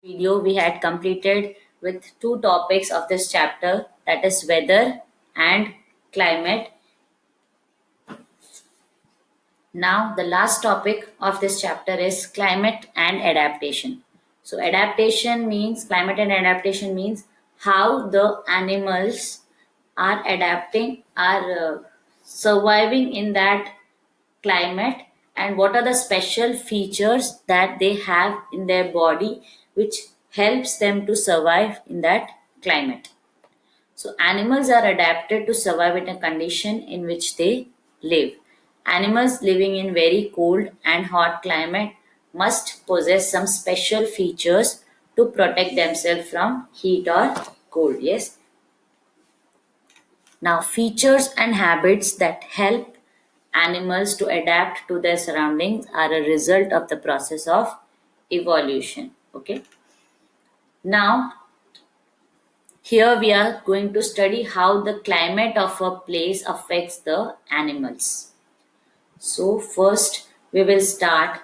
Video we had completed with two topics of this chapter, that is weather and climate. Now the last topic of this chapter is climate and adaptation. So adaptation means climate and adaptation means how the animals are adapting, are surviving in that climate, and what are the special features that they have in their body which helps them to survive in that climate. So animals are adapted to survive in a condition in which they live. Animals living in very cold and hot climate must possess some special features to protect themselves from heat or cold. Yes. Now, features and habits that help animals to adapt to their surroundings are a result of the process of evolution. Okay. Now, here we are going to study how the climate of a place affects the animals. So, first we will start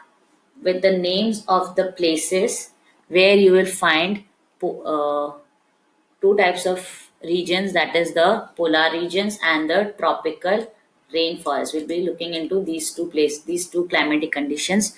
with the names of the places where you will find two types of regions, that is the polar regions and the tropical rainforest. We'll be looking into these two climatic conditions,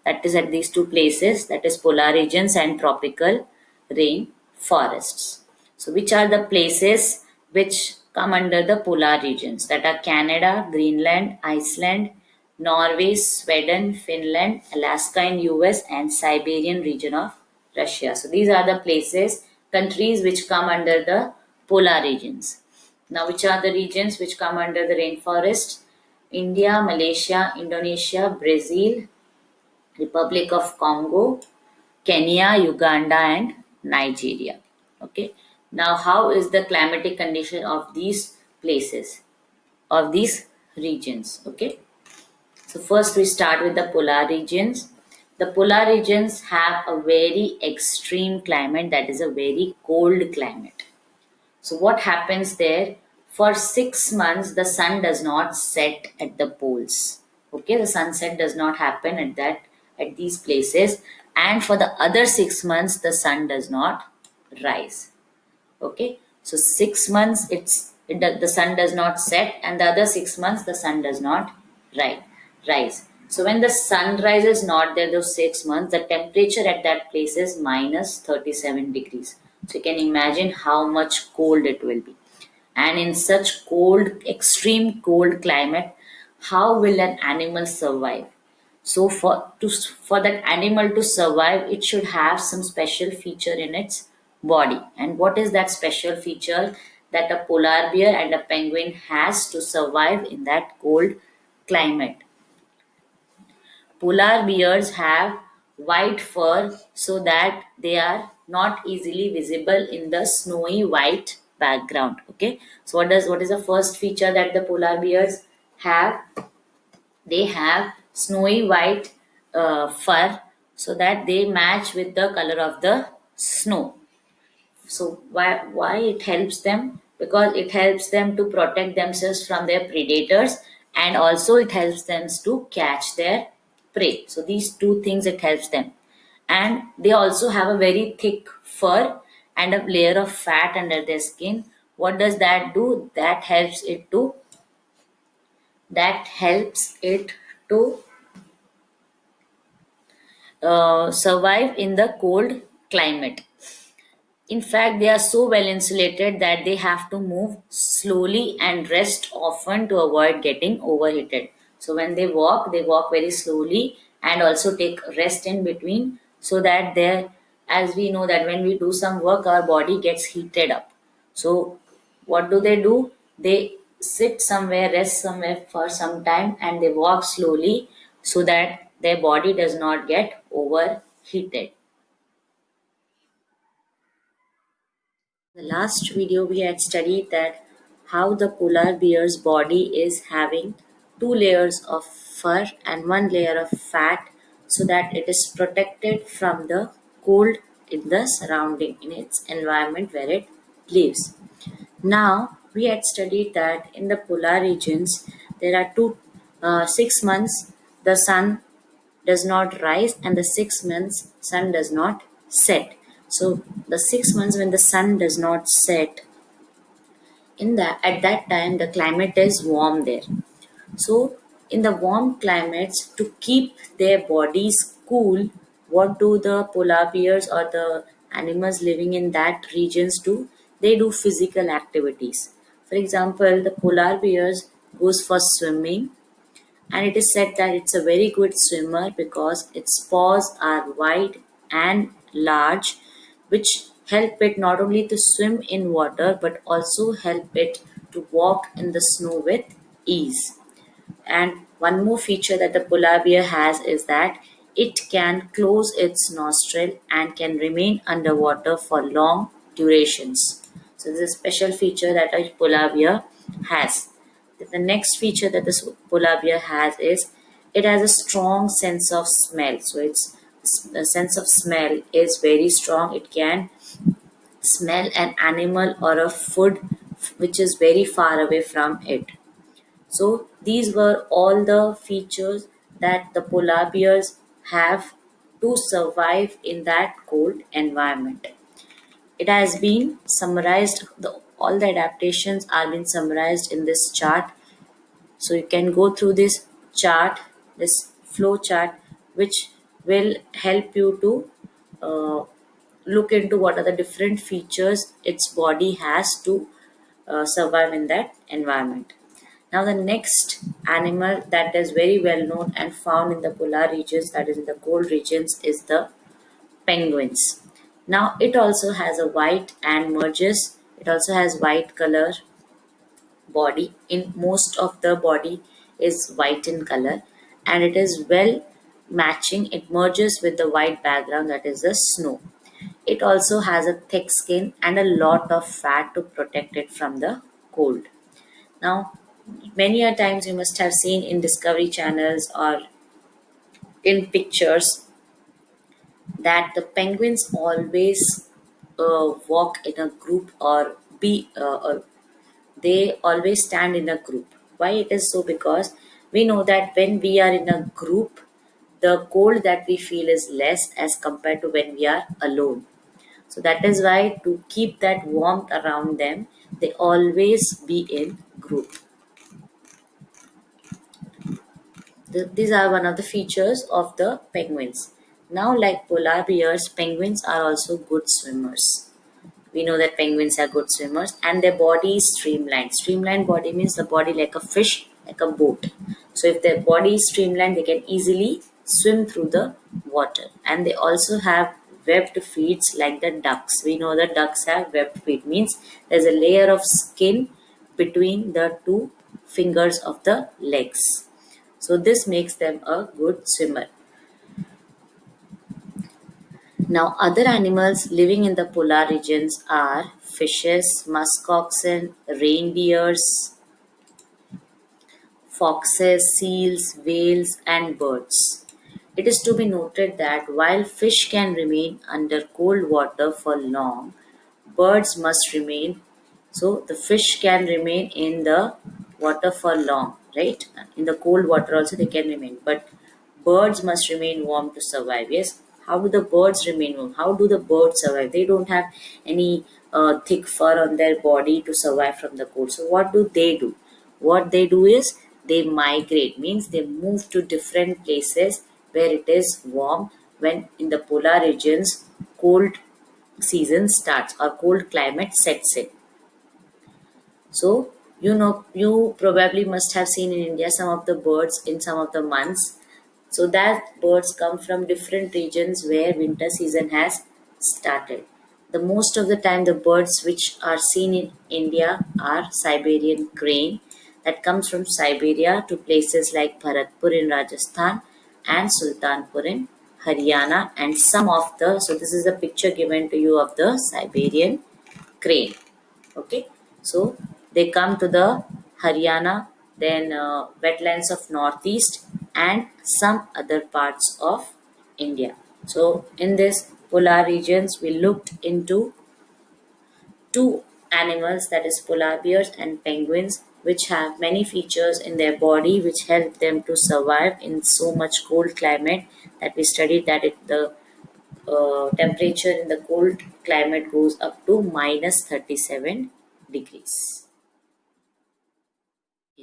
that is at these two places, that is polar regions and tropical rainforests. So which are the places which come under the polar regions? That are Canada, Greenland, Iceland, Norway, Sweden, Finland, Alaska in US, and Siberian region of Russia. So these are the places, countries which come under the polar regions. Now, which are the regions which come under the rainforest? India, Malaysia, Indonesia, Brazil, Republic of Congo, Kenya, Uganda, and Nigeria. Okay. Now, how is the climatic condition of these places, of these regions? Okay. So first we start with the polar regions. The polar regions have a very extreme climate, that is a very cold climate. So what happens there? For 6 months the sun does not set at the poles. Okay, the sunset does not happen at these places, and for the other 6 months the sun does not rise. Okay, so 6 months the sun does not set, and the other 6 months the sun does not rise. So when the sunrise is not there those 6 months, the temperature at that place is minus 37 degrees. So you can imagine how much cold it will be. And in such cold, extreme cold climate, how will an animal survive? So for that animal to survive, it should have some special feature in its body. And what is that special feature that a polar bear and a penguin has to survive in that cold climate? Polar bears have white fur so that they are not easily visible in the snowy white background. Okay, so what is the first feature that the polar bears have? They have snowy white fur so that they match with the color of the snow. So why it helps them? Because it helps them to protect themselves from their predators, and also it helps them to catch their prey. So these two things it helps them. And they also have a very thick fur and a layer of fat under their skin. What does that do? That helps it to survive in the cold climate. In fact, they are so well insulated that they have to move slowly and rest often to avoid getting overheated. So when they walk very slowly and also take rest in between, so that as we know that when we do some work, our body gets heated up. So what do? They sit somewhere, rest somewhere for some time, and they walk slowly so that their body does not get overheated. The last video we had studied that how the polar bear's body is having two layers of fur and one layer of fat, so that it is protected from the cold in the surrounding, in its environment where it lives. Now we had studied that in the polar regions there are 6 months the sun does not rise and the 6 months sun does not set. So the 6 months when the sun does not set, in that at that time the climate is warm there. So, in the warm climates, to keep their bodies cool, what do the polar bears or the animals living in that regions do? They do physical activities. For example, the polar bears goes for swimming, and it is said that it's a very good swimmer because its paws are wide and large, which help it not only to swim in water but also help it to walk in the snow with ease. And one more feature that the polar bear has is that it can close its nostril and can remain underwater for long durations. So this is a special feature that a polar bear has. The next feature that this polar bear has is it has a strong sense of smell. So its the sense of smell is very strong. It can smell an animal or a food which is very far away from it. So these were all the features that the polar bears have to survive in that cold environment. It has been summarized, all the adaptations are been summarized in this chart. So you can go through this chart, this flow chart, which will help you to look into what are the different features its body has to survive in that environment. Now, the next animal that is very well known and found in the polar regions, that is in the cold regions, is the penguins. Now, it also has a white and merges. It also has white color body. In most of the body is white in color, and it is well matching. It merges with the white background, that is the snow. It also has a thick skin and a lot of fat to protect it from the cold. Now, many a times you must have seen in Discovery channels or in pictures that the penguins always walk in a group or they always stand in a group. Why it is so? Because we know that when we are in a group, the cold that we feel is less as compared to when we are alone. So that is why to keep that warmth around them, they always be in group. These are one of the features of the penguins. Now, like polar bears, penguins are also good swimmers. We know that penguins are good swimmers and their body is streamlined. Streamlined body means the body like a fish, like a boat. So if their body is streamlined, they can easily swim through the water. And they also have webbed feet like the ducks. We know that ducks have webbed feet, means there's a layer of skin between the two fingers of the legs. So this makes them a good swimmer. Now, other animals living in the polar regions are fishes, musk oxen, reindeers, foxes, seals, whales, and birds. It is to be noted that while fish can remain under cold water for long, birds must remain. So, the fish can remain in the water for long, right? In the cold water also they can remain, but birds must remain warm to survive. Yes. How do the birds remain warm? How do the birds survive? They don't have any thick fur on their body to survive from the cold. So what do they do? What they do is they migrate, means they move to different places where it is warm. When in the polar regions, cold season starts or cold climate sets in. So, you probably must have seen in India some of the birds in some of the months. So that birds come from different regions where winter season has started. The most of the time, the birds which are seen in India are Siberian crane that comes from Siberia to places like Bharatpur in Rajasthan and Sultanpur in Haryana, and some of the, so this is a picture given to you of the Siberian crane. Okay, so they come to the Haryana, then wetlands of northeast and some other parts of India. So in this polar regions, we looked into two animals, that is polar bears and penguins, which have many features in their body which help them to survive in so much cold climate that we studied that the temperature in the cold climate goes up to minus 37 degrees.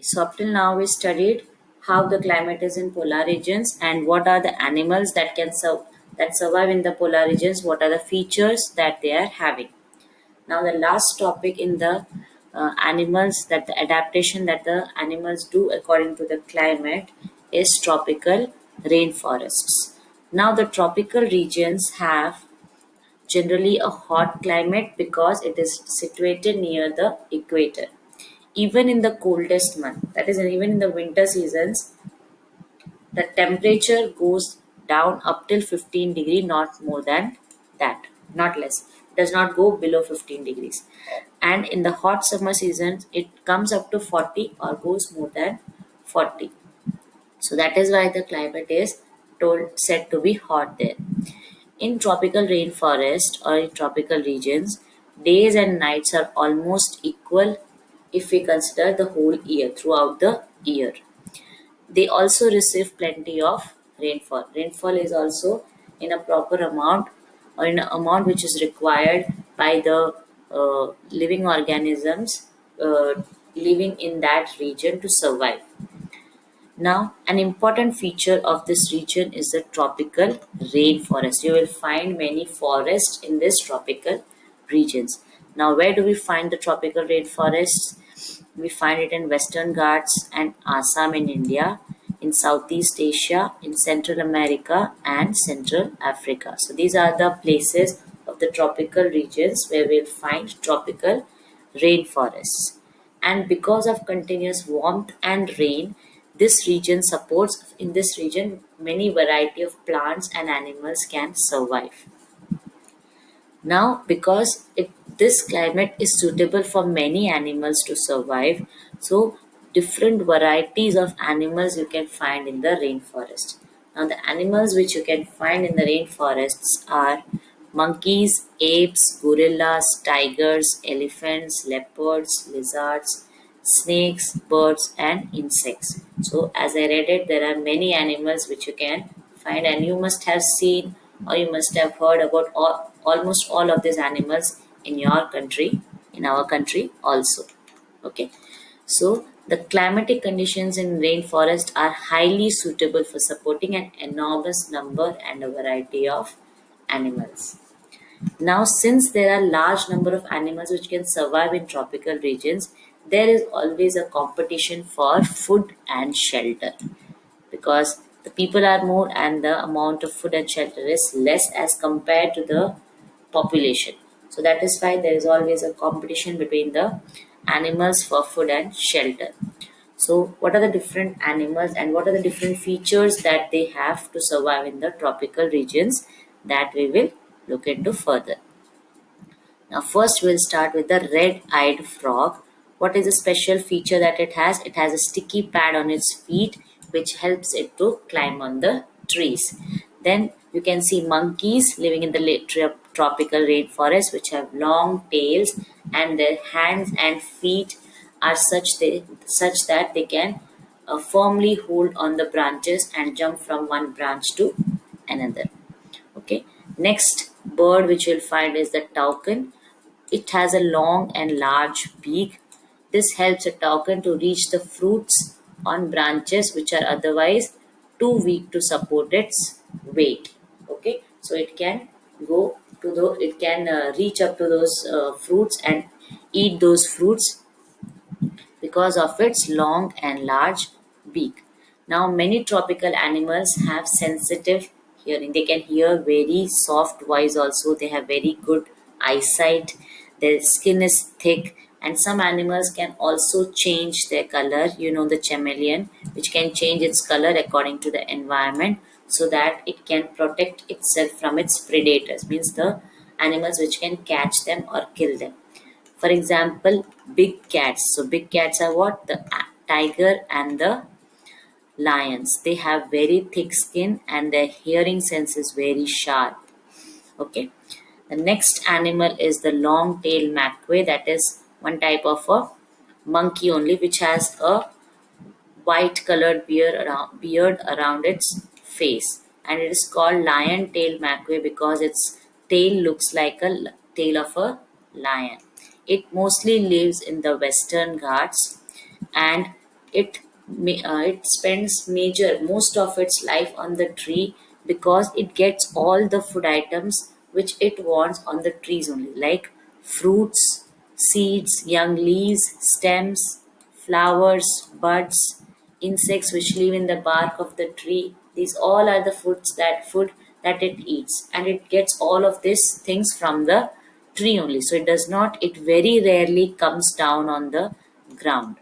So up till now we studied how the climate is in polar regions and what are the animals that survive in the polar regions, what are the features that they are having. Now the last topic in the animals, that the adaptation that the animals do according to the climate, is tropical rainforests. Now the tropical regions have generally a hot climate because it is situated near the equator. Even in the coldest month, that is even in the winter seasons, the temperature goes down up till 15 degree, not more than that, not less. It does not go below 15 degrees. And in the hot summer seasons, it comes up to 40 or goes more than 40. So that is why the climate is said to be hot there. In tropical rainforest or in tropical regions, days and nights are almost equal if we consider the whole year, throughout the year. They also receive plenty of rainfall. Rainfall is also in a proper amount, or in an amount which is required by the living organisms living in that region to survive. Now, an important feature of this region is the tropical rainforest. You will find many forests in this tropical regions. Now, where do we find the tropical rainforests? We find it in Western Ghats and Assam in India, in Southeast Asia, in Central America and Central Africa. So these are the places of the tropical regions where we'll find tropical rainforests. And because of continuous warmth and rain, this region supports in this region many variety of plants and animals can survive. Now, because this climate is suitable for many animals to survive, so different varieties of animals you can find in the rainforest. Now, the animals which you can find in the rainforests are monkeys, apes, gorillas, tigers, elephants, leopards, lizards, snakes, birds, and insects. So, as I read it, there are many animals which you can find, and you must have seen or you must have heard about almost all of these animals in your country, in our country also. Okay, so the climatic conditions in rainforest are highly suitable for supporting an enormous number and a variety of animals. Now, since there are large number of animals which can survive in tropical regions, there is always a competition for food and shelter, because the people are more and the amount of food and shelter is less as compared to the population. So that is why there is always a competition between the animals for food and shelter. So what are the different animals and what are the different features that they have to survive in the tropical regions, that we will look into further. Now first we'll start with the red-eyed frog. What is the special feature that it has? It has a sticky pad on its feet which helps it to climb on the trees. Then you can see monkeys living in the tropical rainforest which have long tails, and their hands and feet are such that they can firmly hold on the branches and jump from one branch to another. Okay. Next bird which you'll find is the toucan. It has a long and large beak. This helps a toucan to reach the fruits on branches which are otherwise too weak to support its weight. Okay, so it can reach up to those fruits and eat those fruits because of its long and large beak. Now, many tropical animals have sensitive hearing. They can hear very soft voice also. They have very good eyesight. Their skin is thick, and some animals can also change their color. You know, the chameleon, which can change its color according to the environment so that it can protect itself from its predators, means the animals which can catch them or kill them. For example, big cats. So big cats are what? The tiger and the lions. They have very thick skin and their hearing sense is very sharp. Okay. The next animal is the long-tailed macaque. That is one type of a monkey only, which has a white colored beard around its face. and it is called lion tail macaque because its tail looks like a tail of a lion. It mostly lives in the Western Ghats, and it spends most of its life on the tree because it gets all the food items which it wants on the trees only, like fruits, seeds, young leaves, stems, flowers, buds, insects which live in the bark of the tree. These all are the food that it eats, and it gets all of these things from the tree only. So it very rarely comes down on the ground.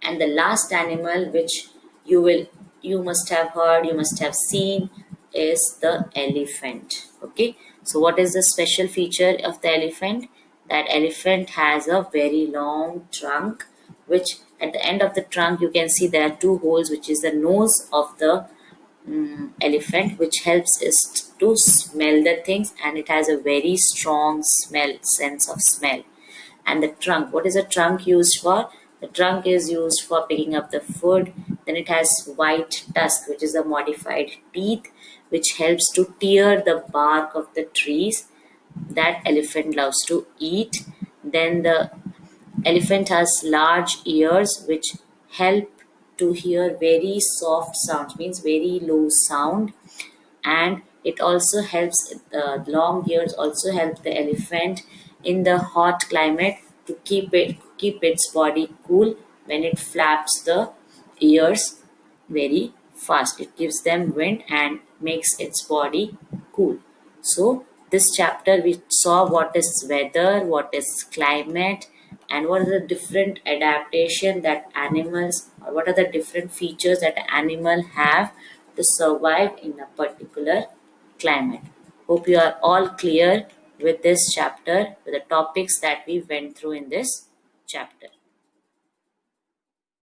And the last animal which you will you must have heard, you must have seen, is the elephant. Okay, so what is the special feature of the elephant? That elephant has a very long trunk, which at the end of the trunk you can see there are two holes, which is the nose of the elephant, which helps us to smell the things, and it has a very strong sense of smell. And the trunk, what is a trunk used for? The trunk is used for picking up the food. Then it has white tusk, which is a modified teeth, which helps to tear the bark of the trees that elephant loves to eat. Then the elephant has large ears which help to hear very soft sounds, means very low sound. And it also helps, the long ears also help the elephant in the hot climate to keep its body cool when it flaps the ears very fast. It gives them wind and makes its body cool. So this chapter we saw what is weather, what is climate, and what are the different adaptation that animals, or what are the different features that animal have to survive in a particular climate. Hope you are all clear with this chapter, with the topics that we went through in this chapter.